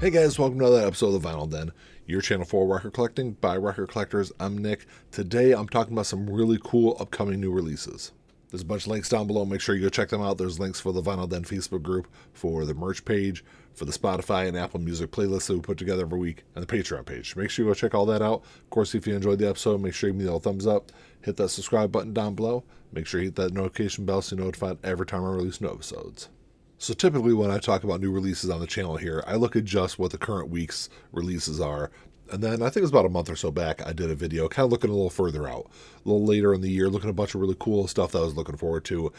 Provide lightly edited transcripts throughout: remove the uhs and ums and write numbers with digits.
Hey guys, welcome to another episode of The Vinyl Den, your channel for record collecting by record collectors. I'm Nick. Today I'm talking about some really cool upcoming new releases. There's a bunch of links down below. Make sure you go check them out. There's links for the Vinyl Den Facebook group, for the merch page, for the Spotify and Apple Music playlists that we put together every week, and the Patreon page. Make sure you go check all that out. Of course, if you enjoyed the episode, make sure you give me a thumbs up. Hit that subscribe button down below. Make sure you hit that notification bell so you're notified every time I release new episodes. So typically when I talk about new releases on the channel here, I look at just what the current week's releases are. And then I think it was about a month or so back, I did a video kind of looking a little further out, a little later in the year, looking at a bunch of really cool stuff that I was looking forward to.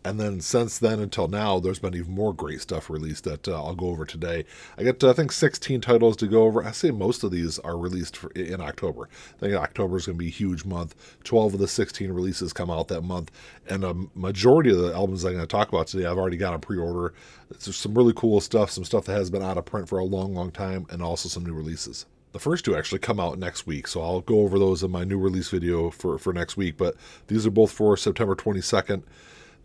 And then since then until now, there's been even more great stuff released that I'll go over today. I got, I think, 16 titles to go over. I say most of these are released in October. I think October is going to be a huge month. 12 of the 16 releases come out that month. And a majority of the albums I'm going to talk about today, I've already got on pre-order. There's some really cool stuff, some stuff that has been out of print for a long, long time, and also some new releases. The first two actually come out next week, so I'll go over those in my new release video for next week. But these are both for September 22nd.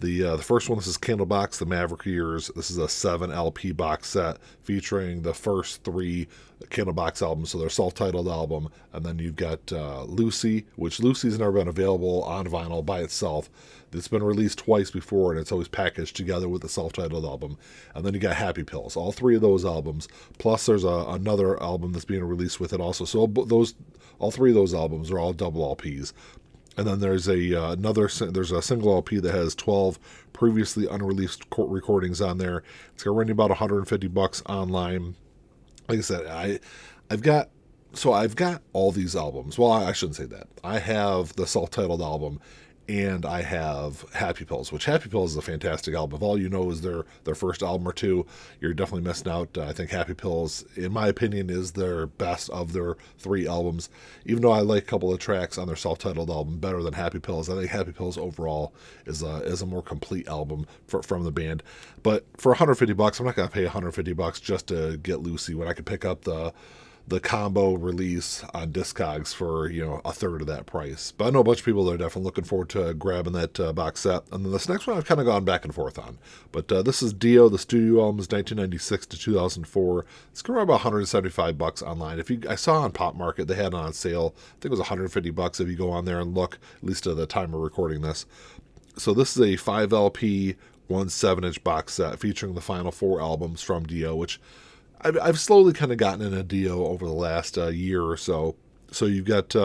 The first one, this is Candlebox, the Maverick years. This is a 7 LP box set featuring the first 3 Candlebox albums, so their self-titled album. And then you've got Lucy, which Lucy's never been available on vinyl by itself. It's been released twice before, and it's always packaged together with the self-titled album. And then you got Happy Pills, all 3 of those albums. Plus there's another album that's being released with it also. So all 3 of those albums are all double LPs. And then there's there's a single LP that has 12 previously unreleased recordings on there. It's going to run you about $150 online. Like I said, I've got all these albums. Well, I shouldn't say that. I have the self-titled album, and I have Happy Pills, which Happy Pills is a fantastic album. If all you know is their first album or two, you're definitely missing out. I think Happy Pills, in my opinion, is their best of their 3 albums. Even though I like a couple of tracks on their self-titled album better than Happy Pills, I think Happy Pills overall is a more complete album from the band. But for $150, I'm not going to pay $150 just to get Lucy when I could pick up the combo release on Discogs for, a third of that price. But I know a bunch of people that are definitely looking forward to grabbing that box set. And then this next one I've kind of gone back and forth on. But this is Dio, the studio album is 1996 to 2004. It's going to run about $175 online. I saw on Pop Market they had it on sale. I think it was $150 if you go on there and look, at least at the time of recording this. So this is a 5 LP, 1 7-inch box set featuring the final 4 albums from Dio, which I've slowly kind of gotten into Dio over the last year or so. So you've got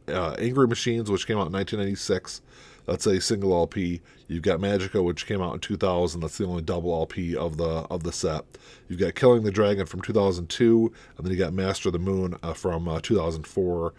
Angry Machines, which came out in 1996. That's a single LP. You've got Magica, which came out in 2000. That's the only double LP of the set. You've got Killing the Dragon from 2002, and then you got Master of the Moon from 2004.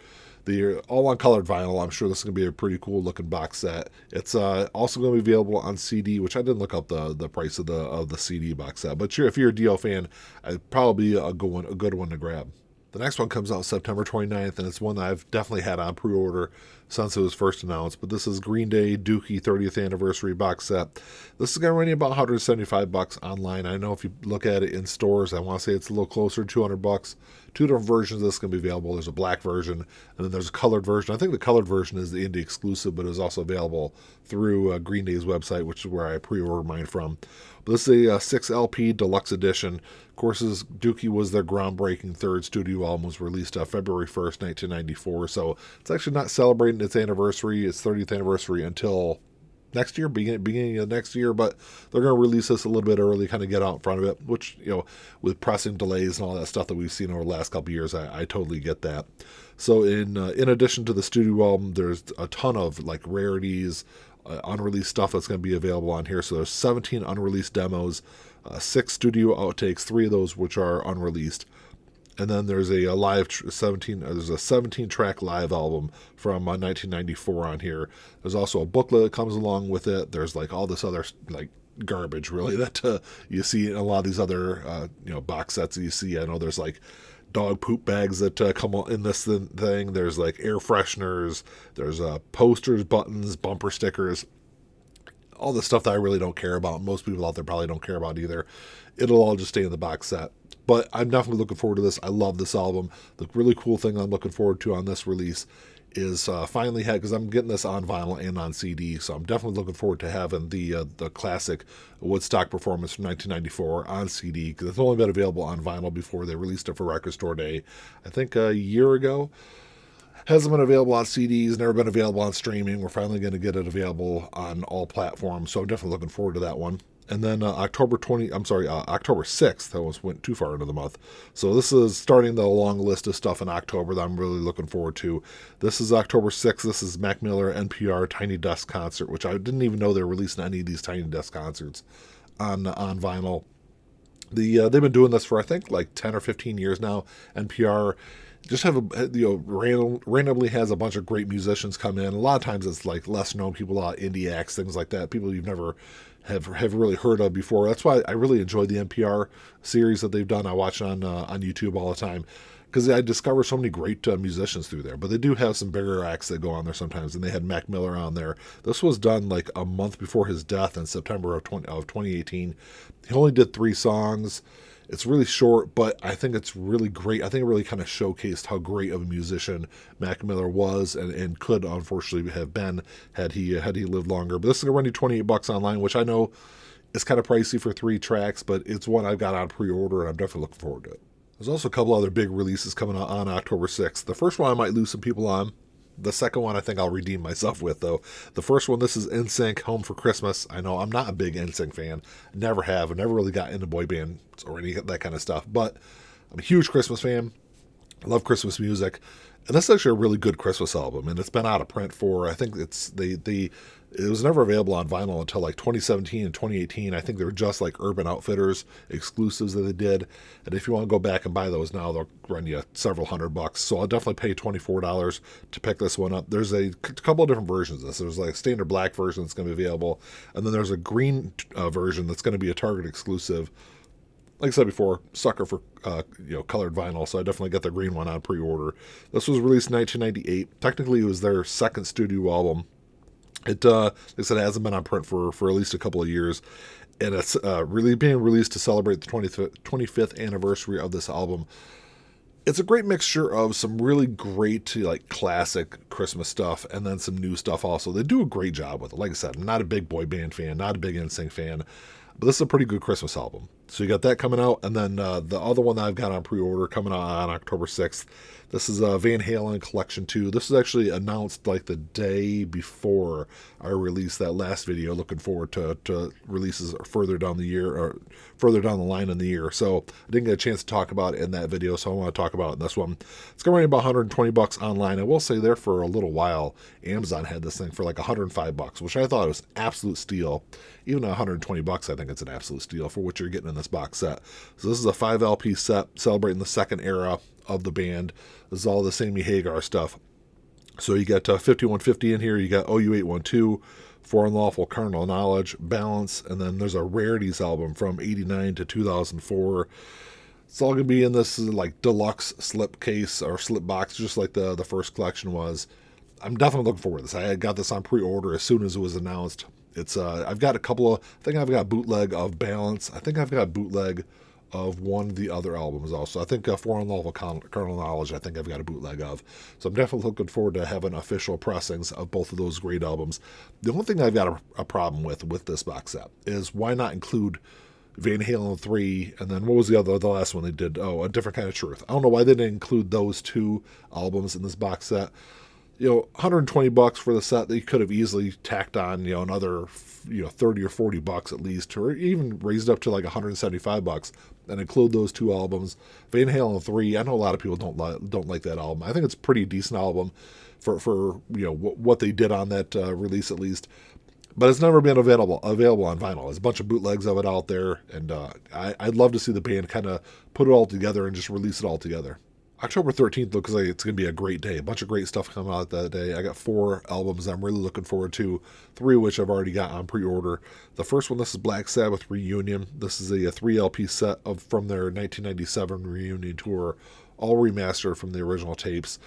They're all on colored vinyl. I'm sure this is going to be a pretty cool looking box set. It's also going to be available on CD, which I didn't look up the price of the CD box set. But if you're a Dio fan, it'd probably be a good one to grab. The next one comes out September 29th, and it's one that I've definitely had on pre-order since it was first announced. But this is Green Day Dookie 30th Anniversary Box Set. This is going to run you about $175 online. I know if you look at it in stores, I want to say it's a little closer to $200. 2 different versions of this can be available. There's a black version, and then there's a colored version. I think the colored version is the indie exclusive, but it is also available through Green Day's website, which is where I pre-ordered mine from. But this is a 6 LP deluxe edition. Of course, Dookie was their groundbreaking 3rd studio album, was released February 1st, 1994. So it's actually not celebrating its anniversary, its 30th anniversary, until next year, beginning of next year. But they're going to release this a little bit early, kind of get out in front of it, which, with pressing delays and all that stuff that we've seen over the last couple of years, I totally get that. So in addition to the studio album, there's a ton of rarities, unreleased stuff that's going to be available on here. So there's 17 unreleased demos, 6 studio outtakes, 3 of those which are unreleased. And then there's a live 17 track live album from 1994 on here. There's also a booklet that comes along with it. There's all this other garbage really that you see in a lot of these other box sets that you see. I know there's dog poop bags that come in this thing. There's air fresheners. There's posters, buttons, bumper stickers. All the stuff that I really don't care about. Most people out there probably don't care about either. It'll all just stay in the box set. But I'm definitely looking forward to this. I love this album. The really cool thing I'm looking forward to on this release is finally had, because I'm getting this on vinyl and on CD, so I'm definitely looking forward to having the classic Woodstock performance from 1994 on CD, because it's only been available on vinyl before they released it for Record Store Day, I think a year ago. Hasn't been available on CDs, never been available on streaming. We're finally going to get it available on all platforms, so I'm definitely looking forward to that one. And then October 6th, I almost went too far into the month. So this is starting the long list of stuff in October that I'm really looking forward to. This is October 6th. This is Mac Miller NPR Tiny Desk Concert, which I didn't even know they were releasing any of these Tiny Desk concerts on vinyl. They've been doing this for, I think, like 10 or 15 years now. NPR just randomly has a bunch of great musicians come in. A lot of times it's like less known people, a lot of indie acts, things like that, people you've never have really heard of before. That's why I really enjoy the NPR series that they've done. I watch on YouTube all the time, because I discover so many great musicians through there. But they do have some bigger acts that go on there sometimes, and they had Mac Miller on there. This was done like a month before his death in September of 2018. He only did 3 songs. It's really short, but I think it's really great. I think it really kind of showcased how great of a musician Mac Miller was and could unfortunately have been had he lived longer. But this is going to run you $28 online, which I know is kind of pricey for 3 tracks, but it's one I've got on pre-order, and I'm definitely looking forward to it. There's also a couple other big releases coming out on October 6th. The first one I might lose some people on. The second one I think I'll redeem myself with, though. The first one, this is NSYNC, Home for Christmas. I know I'm not a big NSYNC fan. Never have. I never really got into boy bands or any of that kind of stuff. But I'm a huge Christmas fan. I love Christmas music. And this is actually a really good Christmas album. And it's been out of print for, I think it was never available on vinyl until like 2017 and 2018. I think they were just like Urban Outfitters exclusives that they did. And if you want to go back and buy those now, they'll run you several $100. So I'll definitely pay $24 to pick this one up. There's a couple of different versions of this. There's like a standard black version that's going to be available. And then there's a green version that's going to be a Target exclusive. Like I said before, sucker for colored vinyl, so I definitely got the green one on pre-order. This was released in 1998. Technically, it was their second studio album. It, like I said, it hasn't been on print for at least a couple of years, and it's really being released to celebrate the 25th anniversary of this album. It's a great mixture of some really great, like, classic Christmas stuff and then some new stuff also. They do a great job with it. Like I said, I'm not a big boy band fan, not a big NSYNC fan, but this is a pretty good Christmas album. So you got that coming out, and then the other one that I've got on pre-order coming out on October 6th. This is Van Halen Collection 2. This is actually announced like the day before I released that last video. Looking forward to releases further down the year, or further down the line in the year. So I didn't get a chance to talk about it in that video, so I want to talk about it in this one. It's going to run about $120 online. I will say there for a little while, Amazon had this thing for like $105, which I thought was an absolute steal. Even at $120, I think it's an absolute steal for what you're getting in this box set. So this is a 5 LP set celebrating the second era of the band. This is all the Sammy Hagar stuff. So you got 5150 in here. You got OU812, For Unlawful Carnal Knowledge, Balance, and then there's a Rarities album from 89 to 2004. It's all going to be in this like deluxe slip case or slip box, just like the first collection was. I'm definitely looking forward to this. I got this on pre-order as soon as it was announced. It's I've got a couple of, I think I've got bootleg of Balance. I think I've got bootleg of one of the other albums also. I think For Unlawful Carnal Knowledge, I think I've got a bootleg of. So I'm definitely looking forward to having official pressings of both of those great albums. The only thing I've got a problem with this box set is why not include Van Halen 3, and then what was the last one they did? Oh, A Different Kind of Truth. I don't know why they didn't include those 2 albums in this box set. $120 for the set that you could have easily tacked on, another, $30 or $40 at least, or even raised up to like $175 and include those 2 albums. Van Halen 3, I know a lot of people don't like that album. I think it's a pretty decent album for what they did on that release at least. But it's never been available on vinyl. There's a bunch of bootlegs of it out there, and I'd love to see the band kind of put it all together and just release it all together. October 13th looks like it's going to be a great day. A bunch of great stuff coming out that day. I got 4 albums I'm really looking forward to, 3 of which I've already got on pre-order. The first one, this is Black Sabbath Reunion. This is a 3 LP set from their 1997 reunion tour, all remastered from the original tapes.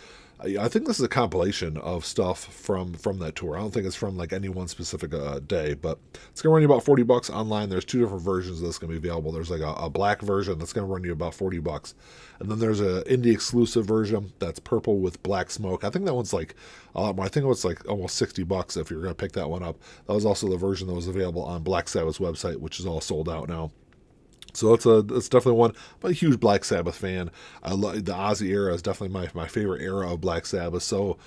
I think this is a compilation of stuff from that tour. I don't think it's from like any one specific day, but it's gonna run you about $40 online. There's two different versions that's gonna be available. There's like a black version that's gonna run you about $40, and then there's a indie exclusive version that's purple with black smoke. I think that one's like a lot more. I think it was like almost $60 if you're gonna pick that one up. That was also the version that was available on Black Sabbath's website, which is all sold out now. So it's definitely one. I'm a huge Black Sabbath fan. I love the Ozzy era is definitely my favorite era of Black Sabbath. So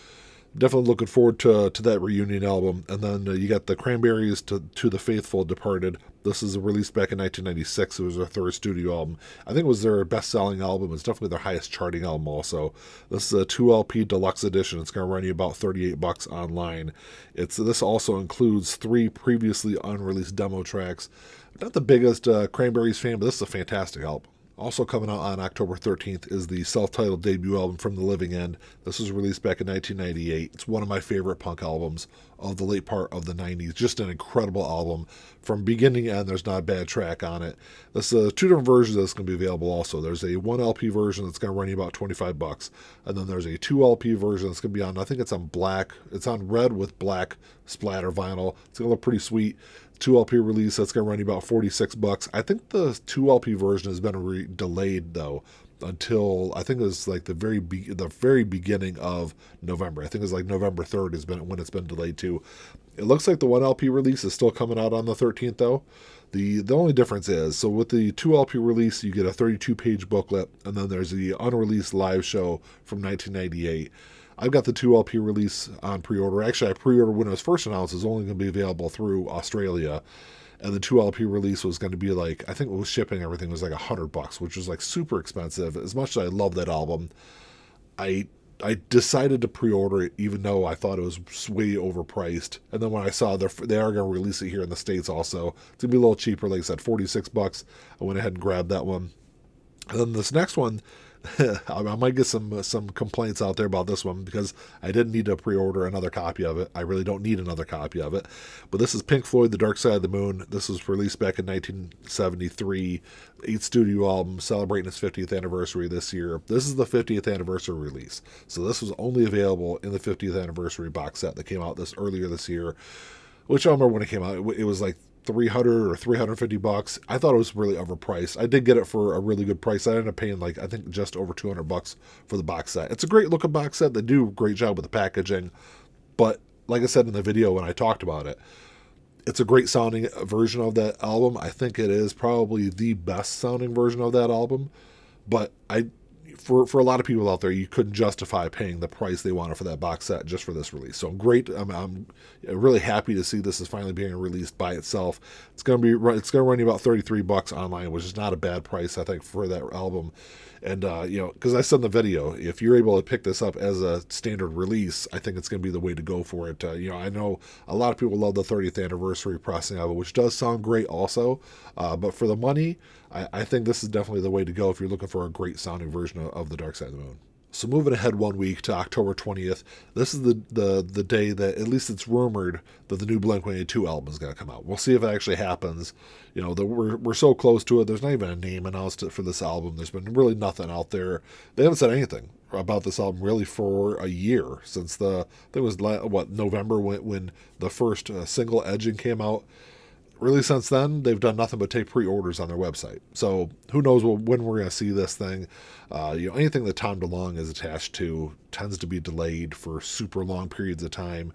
definitely looking forward to that reunion album. And then you got the Cranberries to the Faithful Departed. This is released back in 1996. It was their third studio album. I think it was their best-selling album. It's definitely their highest charting album also. This is a 2 LP deluxe edition. It's going to run you about $38 online. This also includes 3 previously unreleased demo tracks. Not the biggest Cranberries fan, but this is a fantastic album. Also coming out on October 13th is the self-titled debut album From the Living End. This was released back in 1998. It's one of my favorite punk albums of the late part of the 90s. Just an incredible album. From beginning to end, there's not a bad track on it. There's 2 different versions that's going to be available also. There's a 1 LP version that's going to run you about $25. And then there's a 2 LP version that's going to be on, I think it's on black. It's on red with black splatter vinyl. It's going to look pretty sweet. 2 LP release that's going to run you about $46. I think the 2 LP version has been delayed though until I think it was like the very beginning of November. I think it's like November 3rd has been when it's been delayed too. It looks like the 1 LP release is still coming out on the 13th though. The only difference is, so with the 2 LP release, you get a 32-page booklet, and then there's the unreleased live show from 1998. I've got the 2 LP release on pre-order. Actually, I pre-ordered when it was first announced. It was only going to be available through Australia. And the 2 LP release was going to be like, I think it was shipping, everything was like $100, which was like super expensive. As much as I love that album, I decided to pre-order it even though I thought it was way overpriced. And then when I saw they are going to release it here in the States also, it's going to be a little cheaper, like I said, $46. I went ahead and grabbed that one. And then this next one, I might get some complaints out there about this one because I didn't need to pre-order another copy of it. I really don't need another copy of it. But this is Pink Floyd, The Dark Side of the Moon. This was released back in 1973. 8th studio album, celebrating its 50th anniversary this year. This is the 50th anniversary release. So this was only available in the 50th anniversary box set that came out earlier this year. Which I remember when it came out, it was like $300 or $350. I thought it was really overpriced. I did get it for a really good price. I ended up paying like I think just over $200 for the box set. It's a great looking box set. They do a great job with the packaging, but like I said in the video when I talked about it, it's a great sounding version of that album. I think it is probably the best sounding version of that album, but for a lot of people out there, you couldn't justify paying the price they wanted for that box set just for this release. So I'm really happy to see this is finally being released by itself. It's going to run you about $33 online, which is not a bad price, I think, for that album. And because I said in the video, if you're able to pick this up as a standard release, I think it's going to be the way to go for it. I know a lot of people love the 30th anniversary pressing of it, which does sound great also. But for the money, I think this is definitely the way to go if you're looking for a great sounding version of The Dark Side of the Moon. So moving ahead 1 week to October 20th, this is the day that at least it's rumored that the new Blink-182 album is going to come out. We'll see if it actually happens. We're so close to it. There's not even a name announced for this album. There's been really nothing out there. They haven't said anything about this album really for a year since I think it was November when the first single Edging came out. Really, since then, they've done nothing but take pre-orders on their website. So who knows when we're going to see this thing. Anything that Tom DeLonge is attached to tends to be delayed for super long periods of time.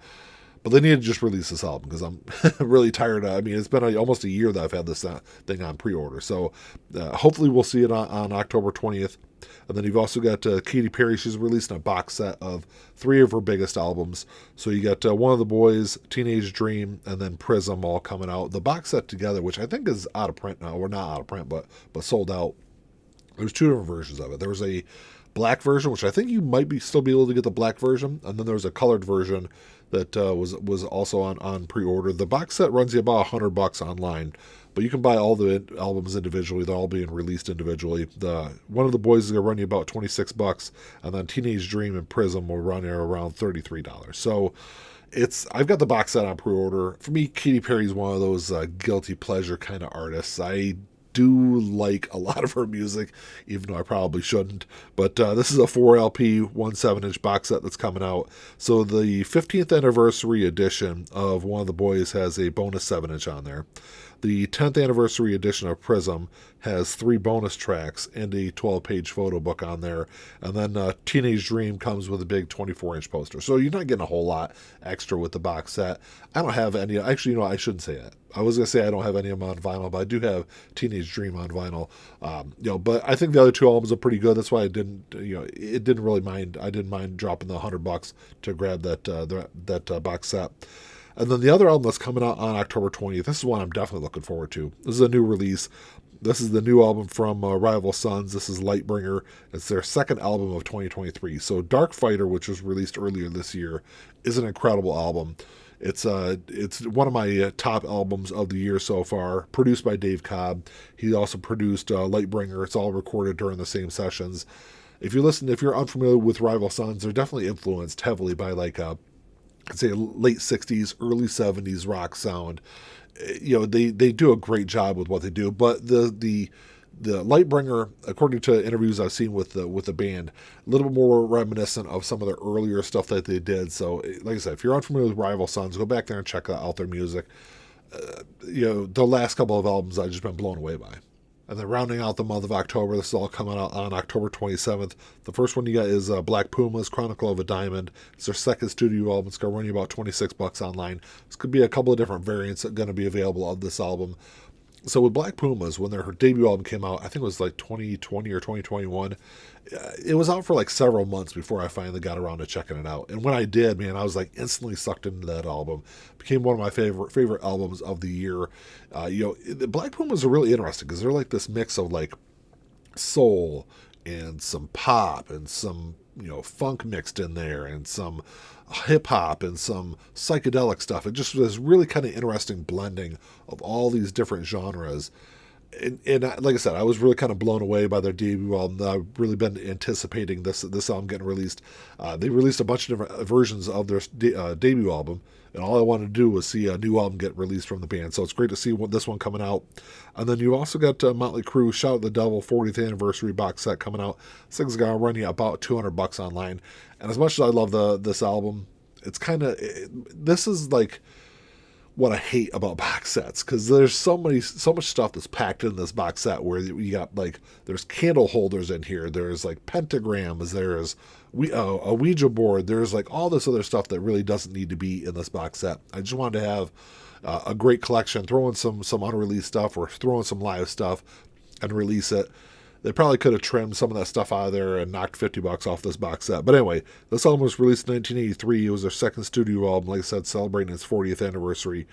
But they need to just release this album because I'm really tired. It's been almost a year that I've had this thing on pre-order. So hopefully we'll see it on October 20th. And then you've also got Katy Perry. She's releasing a box set of 3 of her biggest albums. So you got One of the Boys, Teenage Dream, and then Prism all coming out. The box set together, which I think is out of print now. Or not out of print, but sold out. There's 2 different versions of it. There was a black version, which I think you might still be able to get the black version. And then there was a colored version that was also on pre-order. The box set runs you about $100 online. But you can buy all the albums individually. They're all being released individually. One of the Boys is going to run you about $26, and then Teenage Dream and Prism will run you around $33. So I've got the box set on pre-order. For me, Katy Perry is one of those guilty pleasure kind of artists. I do like a lot of her music, even though I probably shouldn't. But this is a 4 LP, 1 7-inch box set that's coming out. So the 15th anniversary edition of One of the Boys has a bonus 7-inch on there. The 10th anniversary edition of Prism has 3 bonus tracks and a 12-page photo book on there. And then Teenage Dream comes with a big 24-inch poster. So you're not getting a whole lot extra with the box set. I don't have any. Actually, I shouldn't say that. I was going to say I don't have any of them on vinyl, but I do have Teenage Dream on vinyl. But I think the other 2 albums are pretty good. That's why I didn't, it didn't really mind. I didn't mind dropping the $100 to grab that box set. And then the other album that's coming out on October 20th, this is one I'm definitely looking forward to. This is a new release. This is the new album from Rival Sons. This is Lightbringer. It's their second album of 2023. So Dark Fighter, which was released earlier this year, is an incredible album. It's one of my top albums of the year so far, produced by Dave Cobb. He also produced Lightbringer. It's all recorded during the same sessions. If you're unfamiliar with Rival Sons, they're definitely influenced heavily by I'd say late 60s, early 70s rock sound. They do a great job with what they do, but the Lightbringer, according to interviews I've seen with the band, a little bit more reminiscent of some of the earlier stuff that they did. So, like I said, if you're unfamiliar with Rival Sons, go back there and check out their music. The last couple of albums I've just been blown away by. And then rounding out the month of October, this is all coming out on October 27th. The first one you got is Black Pumas, Chronicle of a Diamond. It's their second studio album. It's going to run you about $26 online. This could be a couple of different variants that are going to be available of this album. So with Black Pumas, when their debut album came out, I think it was 2020 or 2021, it was out for several months before I finally got around to checking it out. And when I did, man, I was instantly sucked into that album. It became one of my favorite albums of the year. The Black Pumas are really interesting because they're this mix of soul and some pop and some funk mixed in there and some hip hop and some psychedelic stuff. It just was really kind of interesting blending of all these different genres. And like I said, I was really kind of blown away by their debut album. I've really been anticipating this album getting released. They released a bunch of different versions of their debut album, and all I wanted to do was see a new album get released from the band. So it's great to see this one coming out. And then you also got Motley Crue, Shout at the Devil 40th Anniversary box set coming out. This thing's going to run you about $200 online. And as much as I love this album, it's this is what I hate about box sets, because there's so much stuff that's packed in this box set, where you got there's candle holders in here, there's pentagrams, there's a Ouija board, there's all this other stuff that really doesn't need to be in this box set. I just wanted to have a great collection, throw in some unreleased stuff or throw in some live stuff and release it. They probably could have trimmed some of that stuff out of there and knocked $50 off this box set. But anyway, this album was released in 1983. It was their second studio album, like I said, celebrating its 40th anniversary.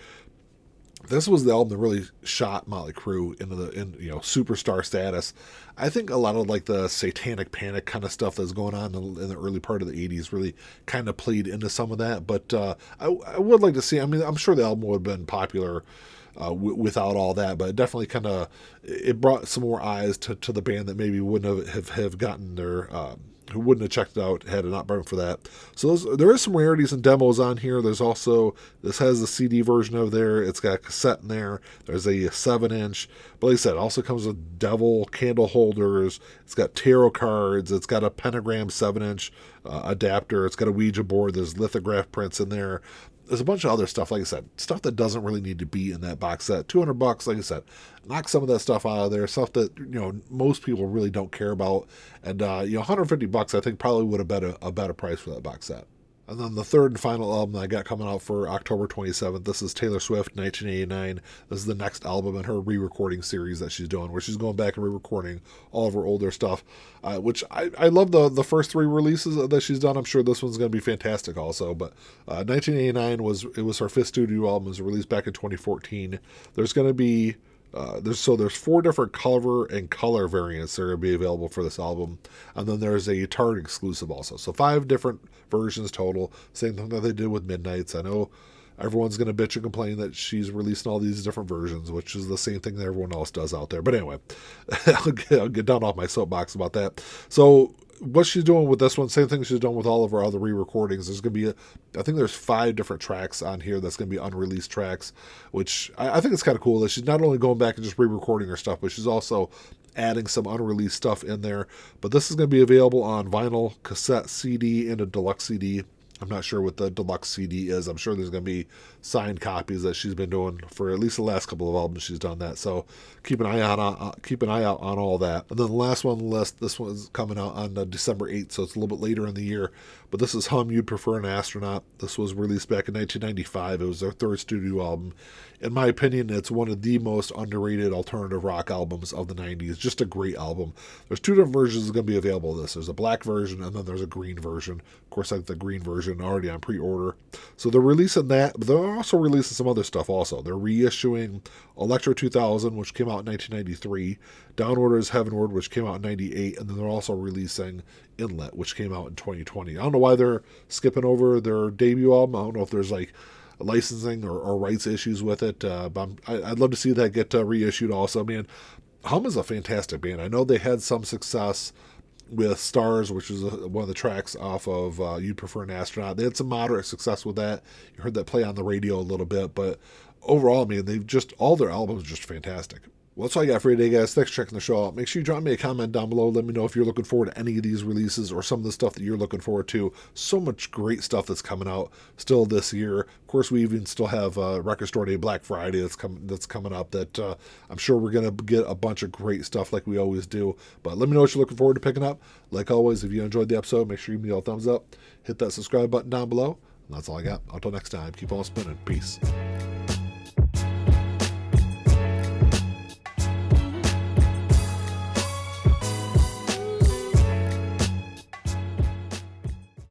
This was the album that really shot Motley Crue into superstar status. I think a lot of the Satanic Panic kind of stuff that's going on in the early part of the 80s really kind of played into some of that. But I would like to see, I'm sure the album would have been popular without all that, but it definitely it brought some more eyes to the band that maybe wouldn't have gotten their who wouldn't have checked it out had it not been for that. So there is some rarities and demos on here. There's also, this has the CD version of there. It's got a cassette in there. There's a 7-inch. But like I said, it also comes with devil candle holders. It's got tarot cards. It's got a pentagram 7-inch adapter. It's got a Ouija board. There's lithograph prints in there. There's a bunch of other stuff, like I said, stuff that doesn't really need to be in that box set. $200, like I said, knock some of that stuff out of there, stuff that most people really don't care about, and $150 I think probably would have been a better price for that box set. And then the third and final album that I got coming out for October 27th, this is Taylor Swift, 1989. This is the next album in her re-recording series that she's doing, where she's going back and re-recording all of her older stuff, which I love the first 3 releases that she's done. I'm sure this one's going to be fantastic also, but 1989 was her 5th studio album. It was released back in 2014. There's going to be there's 4 different cover and color variants that are going to be available for this album, and then there's a Target exclusive also. So 5 different versions total. Same thing that they did with Midnight's. I know everyone's going to bitch and complain that she's releasing all these different versions, which is the same thing that everyone else does out there. But anyway, I'll get down off my soapbox about that. So what she's doing with this one, same thing she's done with all of her other re-recordings. There's going to be, I think there's 5 different tracks on here that's going to be unreleased tracks, which I think it's kind of cool that she's not only going back and just re-recording her stuff, but she's also adding some unreleased stuff in there. But this is going to be available on vinyl, cassette, CD, and a deluxe CD. I'm not sure what the deluxe CD is. I'm sure there's going to be signed copies that she's been doing for at least the last couple of albums. She's done that, so keep an eye out on all that. And then the last one on the list, this one is coming out on December 8th, so it's a little bit later in the year. But this is Hum, You'd Prefer an Astronaut. This was released back in 1995. It was their 3rd studio album. In my opinion, it's one of the most underrated alternative rock albums of the 90s. Just a great album. There's 2 different versions going to be available of this. There's a black version, and then there's a green version. Of course, I like the green version already on pre-order. So they're releasing that, but they're also releasing some other stuff also. They're reissuing Electro 2000, which came out in 1993, Downward is Heavenward, which came out in 98, and then they're also releasing Inlet, which came out in 2020. I don't know why they're skipping over their debut album. I don't know if there's like licensing or rights issues with it, but I'd love to see that get reissued also. Man, Hum is a fantastic band. I know they had some success with Stars, which is one of the tracks off of You'd Prefer an Astronaut. They had some moderate success with that. You heard that play on the radio a little bit, but overall, I mean, they've just, all their albums are just fantastic. Well, that's all I got for you today, guys. Thanks for checking the show out. Make sure you drop me a comment down below. Let me know if you're looking forward to any of these releases or some of the stuff that you're looking forward to. So much great stuff that's coming out still this year. Of course, we even still have Record Store Day, Black Friday that's coming up that I'm sure we're going to get a bunch of great stuff like we always do. But let me know what you're looking forward to picking up. Like always, if you enjoyed the episode, make sure you give me a thumbs up. Hit that subscribe button down below. And that's all I got. Until next time, keep on spinning. Peace.